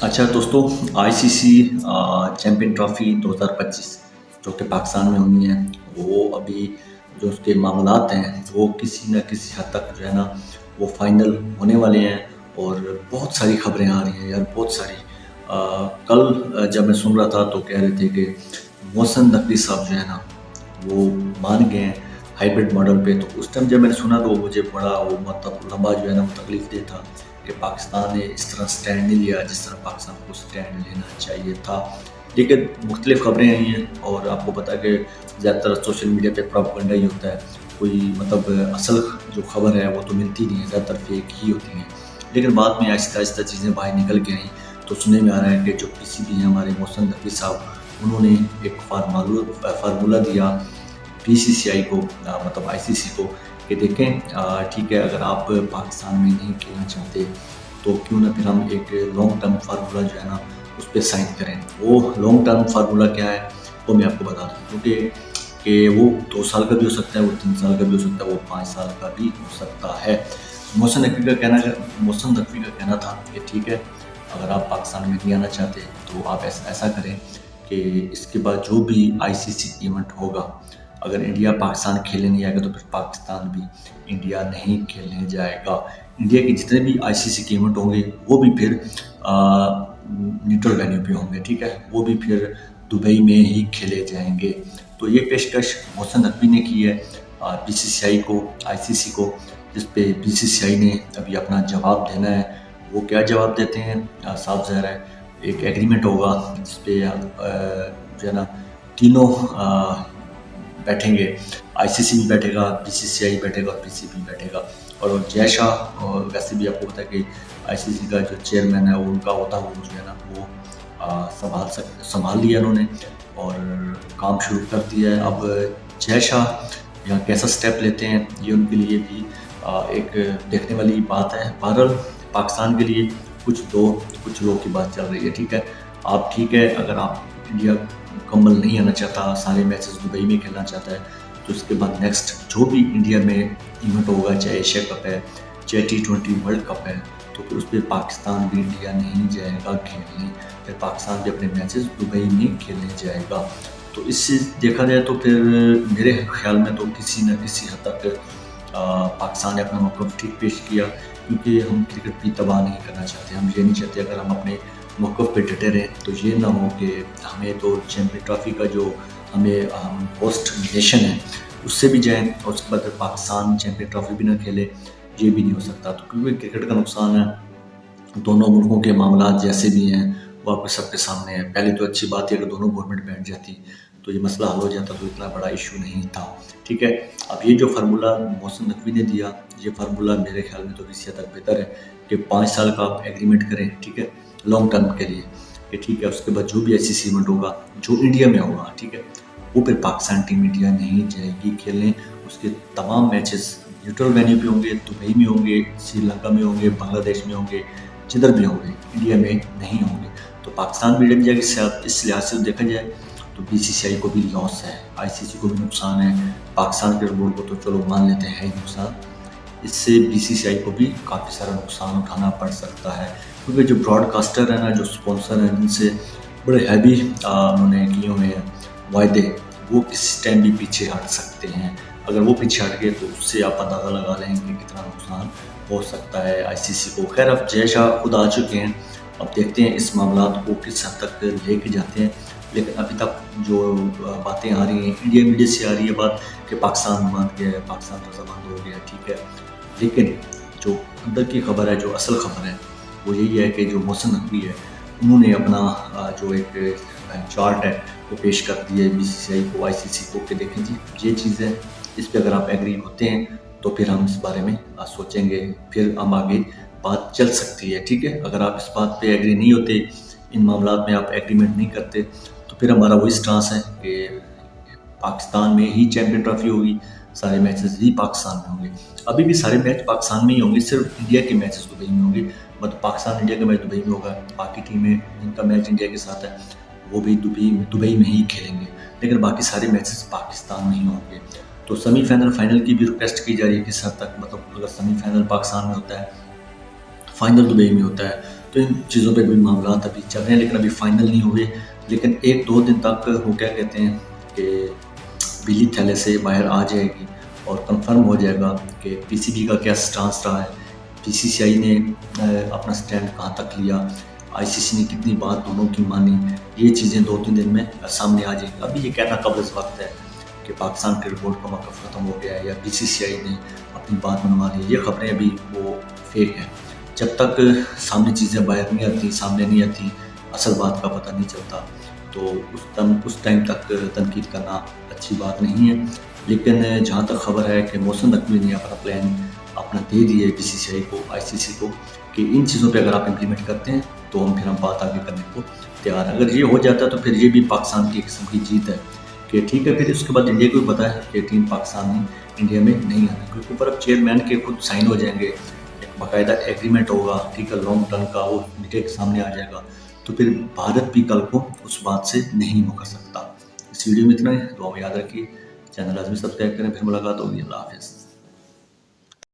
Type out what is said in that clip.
اچھا دوستو، آئی سی سی champion trophy 2025 جو کہ پاکستان میں ہونی ہے، وہ ابھی جو اس کے معاملات ہیں وہ کسی نہ کسی حد تک جو ہے نا وہ فائنل ہونے والے ہیں، اور بہت ساری خبریں آ رہی ہیں یار، بہت ساری۔ کل جب میں سن رہا تھا تو کہہ رہے تھے کہ محسن نقوی صاحب جو ہے نا وہ مان گئے ہیں ہائیبرڈ ماڈل پہ۔ تو اس ٹائم جب میں نے سنا تو مجھے بڑا وہ مطلب لمبا جو ہے نا وہ تکلیف دہ تھا کہ پاکستان نے اس طرح سٹینڈ نہیں لیا جس طرح پاکستان کو سٹینڈ لینا چاہیے تھا۔ لیکن مختلف خبریں آئی ہیں، اور آپ کو پتا ہے کہ زیادہ تر سوشل میڈیا پہ پروپیگنڈا ہی ہوتا ہے، کوئی مطلب اصل جو خبر ہے وہ تو ملتی نہیں ہے، زیادہ تر فیک ہی ہوتی ہیں۔ لیکن بعد میں آہستہ آہستہ چیزیں باہر نکل کے آئیں تو سننے میں آ رہا ہے کہ جو پی سی بی ہیں ہمارے محسن نقوی صاحب، انہوں نے ایک فارمولہ دیا بی سی سی آئی کو، مطلب آئی سی سی کو، کہ دیکھیں ٹھیک ہے، اگر آپ پاکستان میں نہیں کھیلنا چاہتے تو کیوں نہ پھر ہم ایک لانگ ٹرم فارمولہ جو ہے نا اس پہ سائن کریں۔ وہ لانگ ٹرم فارمولہ کیا ہے وہ میں آپ کو بتا دوں، کیونکہ کہ وہ 2 سال کا بھی ہو سکتا ہے، وہ 3 سال کا بھی ہو سکتا ہے، وہ 5 سال کا بھی ہو سکتا ہے۔ محسن نقوی کا کہنا تھا کہ ٹھیک ہے، اگر آپ پاکستان میں نہیں آنا چاہتے تو آپ ایسا کریں کہ اس کے بعد جو بھی آئی سی سی ایونٹ ہوگا، اگر انڈیا پاکستان کھیلنے نہیں آئے گا تو پھر پاکستان بھی انڈیا نہیں کھیلنے جائے گا۔ انڈیا کے جتنے بھی آئی سی سی کے ایونٹ ہوں گے وہ بھی پھر نیوٹرل وینیو پہ ہوں گے، ٹھیک ہے، وہ بھی پھر دبئی میں ہی کھیلے جائیں گے۔ تو یہ پیشکش محسن نقوی نے کی ہے بی سی سی آئی کو، آئی سی سی کو، جس پہ بی سی سی آئی نے ابھی اپنا جواب دینا ہے۔ وہ کیا جواب دیتے ہیں صاف ظاہر ہے، ایک ایگریمنٹ ہوگا جس پہ جو ہے نا تینوں بیٹھیں گے، آئی سی سی بھی بیٹھے گا، بی سی سی آئی بیٹھے گا اور پی سی بی بیٹھے گا۔ اور جے شاہ، اور ویسے بھی آپ کو پتا ہے کہ آئی سی سی کا جو چیئرمین ہے وہ ان کا ہوتا وہ جو ہے نا وہ سنبھال لیا انہوں نے اور کام شروع کر دیا ہے۔ اب جے شاہ یہاں کیسا سٹیپ لیتے ہیں یہ ان کے لیے بھی ایک دیکھنے والی بات ہے۔ بہرحال پاکستان کے لیے کچھ لوگ کی بات چل رہی ہے، ٹھیک ہے، آپ ٹھیک ہے، اگر آپ انڈیا مکمل نہیں آنا چاہتا، سارے میچز دبئی میں کھیلنا چاہتا ہے، تو اس کے بعد نیکسٹ جو بھی انڈیا میں ایونٹ ہوگا، چاہے ایشیا کپ ہے، چاہے T20 ورلڈ کپ ہے، تو پھر اس پہ پاکستان بھی انڈیا نہیں جائے گا کھیلنے، پھر پاکستان بھی اپنے میچز دبئی میں کھیلنے جائے گا۔ تو اس سے دیکھا جائے تو پھر میرے خیال میں تو کسی نہ کسی حد تک پاکستان نے اپنا موقف ٹھیک پیش کیا، کیونکہ ہم کرکٹ بھی تباہ نہیں کرنا چاہتے۔ ہم یہ نہیں چاہتے اگر ہم اپنے موقف پہ ڈٹے رہیں تو یہ نہ ہو کہ ہمیں تو چیمپئن ٹرافی کا جو ہمیں ہوسٹ نیشن ہے اس سے بھی جائیں، اور اس کے بعد پاکستان چیمپئن ٹرافی بھی نہ کھیلے، یہ بھی نہیں ہو سکتا۔ تو کیونکہ کرکٹ کا نقصان ہے، دونوں ملکوں کے معاملات جیسے بھی ہیں وہ آپ کے سب کے سامنے ہے۔ پہلے تو اچھی بات ہے کہ دونوں گورنمنٹ بیٹھ جاتی تو یہ مسئلہ حل ہو جاتا، تو اتنا بڑا ایشو نہیں تھا، ٹھیک ہے۔ اب یہ جو فارمولہ محسن نقوی نے دیا، یہ فارمولہ میرے خیال میں تو اسی حد تک بہتر ہے کہ 5 سال کا آپ ایگریمنٹ کریں، ٹھیک ہے، لانگ ٹرم کے لیے، کہ ٹھیک ہے، اس کے بعد جو بھی ایسی ایونٹ ہوگا جو انڈیا میں ہوگا، ٹھیک ہے، وہ پھر پاکستان ٹیم انڈیا نہیں جائے گی کھیلنے۔ اس کے تمام میچز نیوٹرل وینیو پہ ہوں گے، دبئی میں ہوں گے، سری لنکا میں ہوں گے، بنگلہ دیش میں ہوں گے، جدھر بھی ہوں گے، انڈیا میں نہیں ہوں گے۔ تو پاکستان بھی ڈٹ جائے گا۔ اس لحاظ سے دیکھا جائے تو بی سی سی آئی کو بھی لاس ہے، آئی سی سی کو بھی نقصان ہے، پاکستان کرکٹ بورڈ کو تو چلو مان لیتے ہیں نقصان، اس سے بی سی سی آئی کو بھی کافی سارا نقصان اٹھانا پڑ سکتا ہے، کیونکہ جو براڈ کاسٹر ہیں نا، جو اسپانسر ہیں، جن سے بڑے ہیوی انہوں نے کیے ہوئے ہیں وعدے، وہ کس ٹائم بھی پیچھے ہٹ سکتے ہیں۔ اگر وہ پیچھے ہٹ گئے تو اس سے آپ اندازہ لگا لیں کہ کتنا نقصان ہو سکتا ہے آئی سی سی کو۔ خیر، اب جے شاہ خود آ چکے ہیں، اب دیکھتے ہیں اس معاملات کو کس حد تک لے کے جاتے ہیں۔ لیکن ابھی تک جو باتیں آ رہی ہیں انڈیا میڈیا سے، آ رہی ہے بات کہ پاکستان مان گیا ہے، پاکستان رضامند ہو گیا، ٹھیک ہے، لیکن جو اندر کی خبر ہے، جو اصل خبر ہے، وہ یہی ہے کہ جو محسن نقوی ہے انہوں نے اپنا جو ایک چارٹ ہے وہ پیش کر دی ہے بی سی سی آئی کو، آئی سی سی کو، کہ دیکھیں جی یہ چیز ہے، اس پہ اگر آپ ایگری ہوتے ہیں تو پھر ہم اس بارے میں سوچیں گے، پھر ہم آگے بات چل سکتی ہے، ٹھیک ہے۔ اگر آپ اس بات پہ ایگری نہیں ہوتے، ان معاملات میں آپ ایگریمنٹ نہیں کرتے، تو پھر ہمارا وہی سٹانس ہے کہ پاکستان میں ہی چیمپئن ٹرافی ہوگی، سارے میچز ہی پاکستان میں ہوں گے۔ ابھی بھی سارے میچ پاکستان میں ہی ہوں گے، صرف انڈیا کے میچز دبئی میں ہوں گے، مطلب پاکستان انڈیا کا میچ دبئی میں ہوگا، باقی ٹیمیں جن کا میچ انڈیا کے ساتھ ہے وہ بھی دبئی میں ہی کھیلیں گے، لیکن باقی سارے میچز پاکستان میں ہی ہوں گے۔ تو سیمی فائنل فائنل کی بھی ریکویسٹ کی جا رہی ہے کس حد تک، مطلب اگر سیمی فائنل پاکستان میں ہوتا ہے، فائنل دبئی میں ہوتا ہے، تو تو ان چیزوں پہ بھی معاملات ابھی چل رہے ہیں، لیکن ابھی فائنل نہیں ہوئے، لیکن 1-2 دن تک وہ کیا کہتے ہیں کہ بجلی تھیلے سے باہر آ جائے گی اور کنفرم ہو جائے گا کہ پی سی بی کا کیا سٹانس رہا ہے، پی سی سی آئی نے اپنا سٹینڈ کہاں تک لیا، آئی سی سی نے کتنی بات دونوں کی مانی، یہ چیزیں 2-3 دن میں سامنے آ جائیں گی۔ ابھی یہ کہنا قبل از وقت ہے کہ پاکستان کرکٹ بورڈ کا موقف ختم ہو گیا ہے یا پی سی سی آئی نے اپنی بات منوا لی، یہ خبریں ابھی وہ فیک ہیں۔ جب تک سامنے چیزیں باہر نہیں آتی، سامنے نہیں آتی، اصل بات کا پتہ نہیں چلتا، تو اس ٹائم تک تنقید کرنا اچھی بات نہیں ہے۔ لیکن جہاں تک خبر ہے کہ محسن نقوی نے اپنا پلان اپنا دے دیے بی سی سی آئی کو، آئی سی سی کو، کہ ان چیزوں پہ اگر آپ امپلیمنٹ کرتے ہیں تو پھر ہم بات آگے کرنے کو تیار ہیں۔ اگر یہ ہو جاتا ہے تو پھر یہ بھی پاکستان کی قسم کی جیت ہے کہ ٹھیک ہے، پھر اس کے بعد انڈیا کو بھی پتا ہے کہ ٹیم پاکستان نے انڈیا میں نہیں آنا، کیونکہ اوپر اب چیئرمین کے خود سائن ہو جائیں گے، ایک باقاعدہ ایگریمنٹ ہوگا، ٹھیک ہے، لانگ ٹرم کا، وہ میڈیا کے سامنے آ جائے گا، تو پھر بھارت بھی کل کو اس بات سے نہیں مکر سکتا۔ اس ویڈیو میں اتنا ہی، دعا میں یاد رکھیے، چینل لازمی سبسکرائب کریں، پھر ملاقات ہوگی، اللہ حافظ۔